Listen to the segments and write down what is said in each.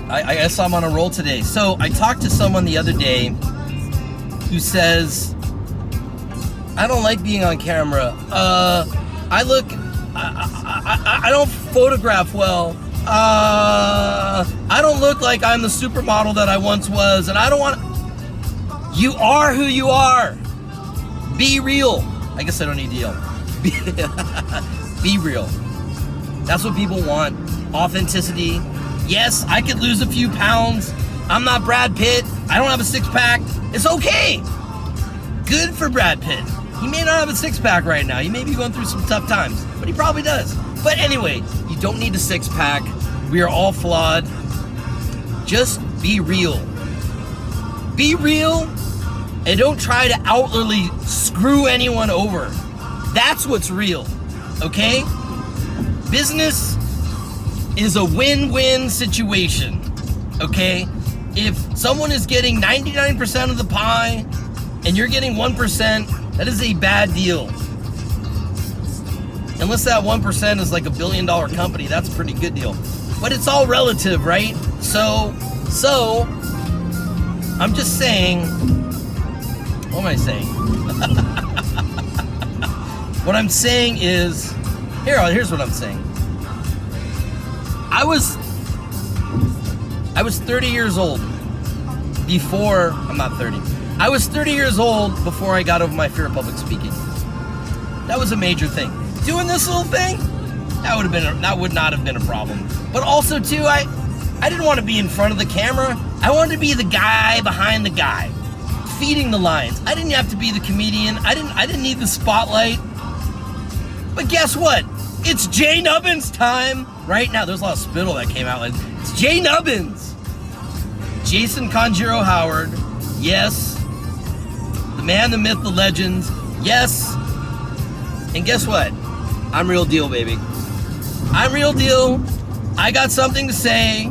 I guess I'm on a roll today. So I talked to someone the other day who says, I don't like being on camera. I don't photograph well. I don't look like I'm the supermodel that I once was, and I don't want. You are who you are. Be real. I guess I don't need to yell. Be real. That's what people want. Authenticity. Yes, I could lose a few pounds. I'm not Brad Pitt. I don't have a six-pack. It's okay. Good for Brad Pitt. He may not have a six-pack right now. He may be going through some tough times, but he probably does. But anyway, you don't need a six-pack. We are all flawed. Just be real. Be real, and don't try to outwardly screw anyone over. That's what's real, okay? Business is a win-win situation, okay? If someone is getting 99% of the pie and you're getting 1%, that is a bad deal. Unless that 1% is like $1 billion company, that's a pretty good deal. But it's all relative, right? So, I'm just saying, what am I saying? What I'm saying is, here's what I'm saying. I was 30 years old before, I'm not 30. I was 30 years old before I got over my fear of public speaking. That was a major thing. Doing this little thing, that would not have been a problem. But also too, I didn't want to be in front of the camera. I wanted to be the guy behind the guy, feeding the lines. I didn't have to be the comedian. I didn't need the spotlight. But guess what? It's Jay Nubbins time right now. There's a lot of spittle that came out. It's Jay Nubbins. Jason Conjuro Howard. Yes. The man, the myth, the legend. Yes. And guess what? I'm real deal, baby. I'm real deal. I got something to say.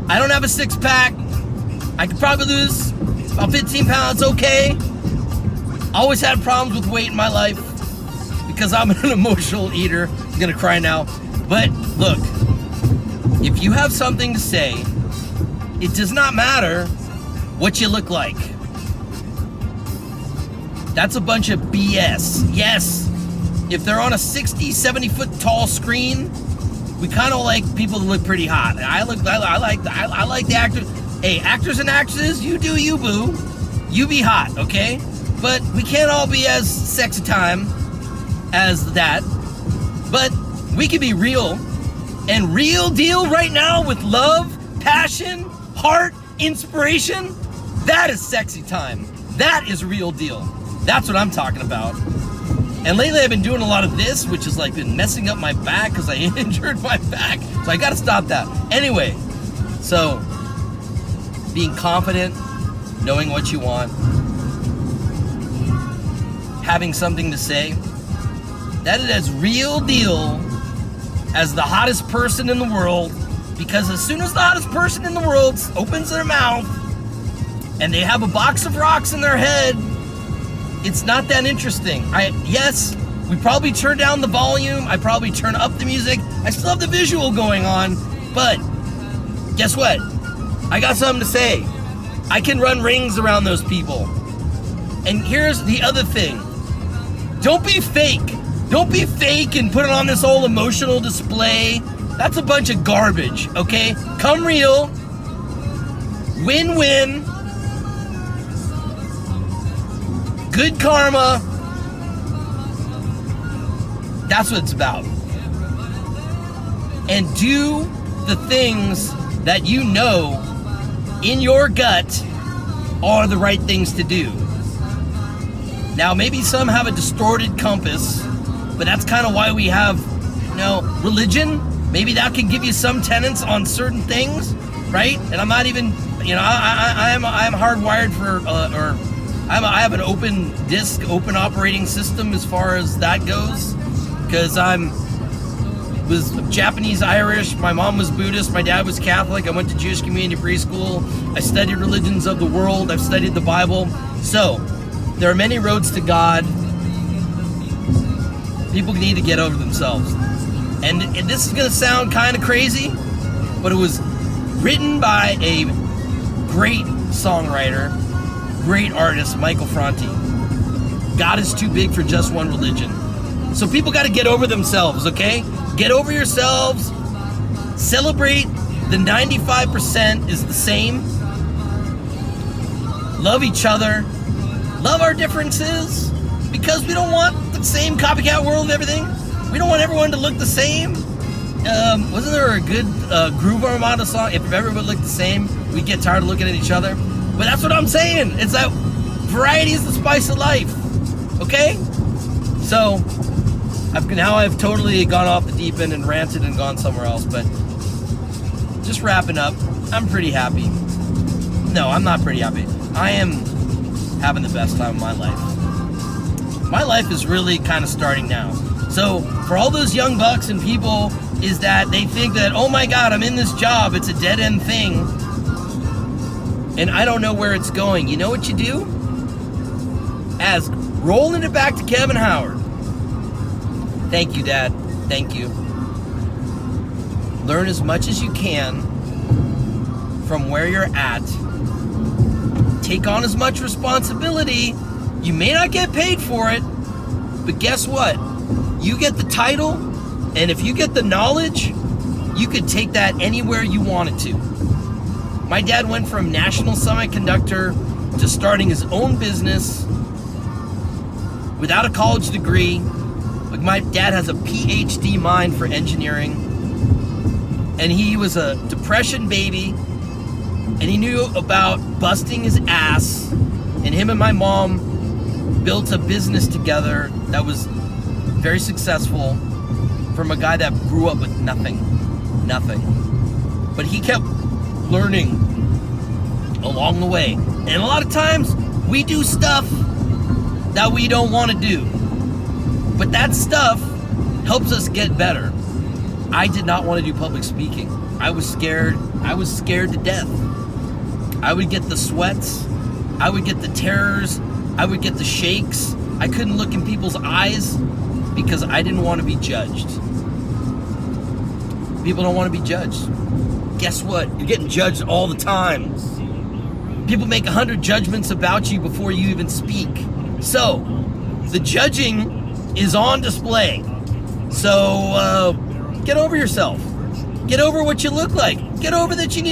I don't have a six-pack. I could probably lose about 15 pounds, okay? Always had problems with weight in my life because I'm an emotional eater. I'm gonna cry now. But look, if you have something to say, it does not matter what you look like. That's a bunch of BS. Yes, if they're on a 60, 70 foot tall screen, we kind of like people to look pretty hot. I like the actors. Hey, actors and actresses, you do you, boo. You be hot, okay? But we can't all be as sexy time as that. But we can be real. And real deal right now with love, passion, heart, inspiration. That is sexy time. That is real deal. That's what I'm talking about. And lately I've been doing a lot of this, which has like been messing up my back because I injured my back. So I gotta stop that. Anyway, so being confident, knowing what you want, having something to say, that is as real deal as the hottest person in the world, because as soon as the hottest person in the world opens their mouth and they have a box of rocks in their head, it's not that interesting. Yes, we probably turn down the volume. I probably turn up the music. I still have the visual going on, but guess what? I got something to say. I can run rings around those people. And here's the other thing. Don't be fake. Don't be fake and put it on this whole emotional display. That's a bunch of garbage, okay? Come real. Win-win. Good karma. That's what it's about. And do the things that you know in your gut are the right things to do. Now, maybe some have a distorted compass, but that's kind of why we have, religion. Maybe that can give you some tenets on certain things, right? And I'm not even, I'm hardwired for, I have an open disk, open operating system as far as that goes, because was Japanese Irish. My mom was Buddhist. My dad was Catholic. I went to Jewish community preschool. I studied religions of the world. I've studied the Bible. So there are many roads to God. People need to get over themselves. And this is going to sound kind of crazy, but it was written by a great songwriter, great artist, Michael Franti. God is too big for just one religion. So people got to get over themselves, okay? Get over yourselves. Celebrate the 95% is the same. Love each other. Love our differences. Because we don't want the same copycat world of everything. We don't want everyone to look the same. Wasn't there a good Groove Armada song? If everyone looked the same, we'd get tired of looking at each other. But that's what I'm saying. It's that variety is the spice of life. Okay? So, I've totally gone off the deep end and ranted and gone somewhere else. But just wrapping up, I'm pretty happy. No, I'm not pretty happy. I am having the best time of my life. My life is really kind of starting now. So for all those young bucks and people, is that they think that, oh my God, I'm in this job, it's a dead end thing, and I don't know where it's going. You know what you do? As rolling it back to Kevin Howard. Thank you, Dad. Thank you. Learn as much as you can from where you're at. Take on as much responsibility. You may not get paid for it, but guess what? You get the title, and if you get the knowledge, you could take that anywhere you wanted to. My dad went from national semiconductor to starting his own business without a college degree. Like, my dad has a PhD mind for engineering, and he was a depression baby, and he knew about busting his ass, and him and my mom built a business together that was very successful from a guy that grew up with nothing. But he kept learning along the way. And a lot of times we do stuff that we don't want to do. But that stuff helps us get better. I did not want to do public speaking. I was scared. I was scared to death. I would get the sweats. I would get the terrors. I would get the shakes. I couldn't look in people's eyes because I didn't want to be judged. People don't want to be judged. Guess what? You're getting judged all the time. People make 100 judgments about you before you even speak. So, the judging is on display. So, get over yourself. Get over what you look like. Get over that you need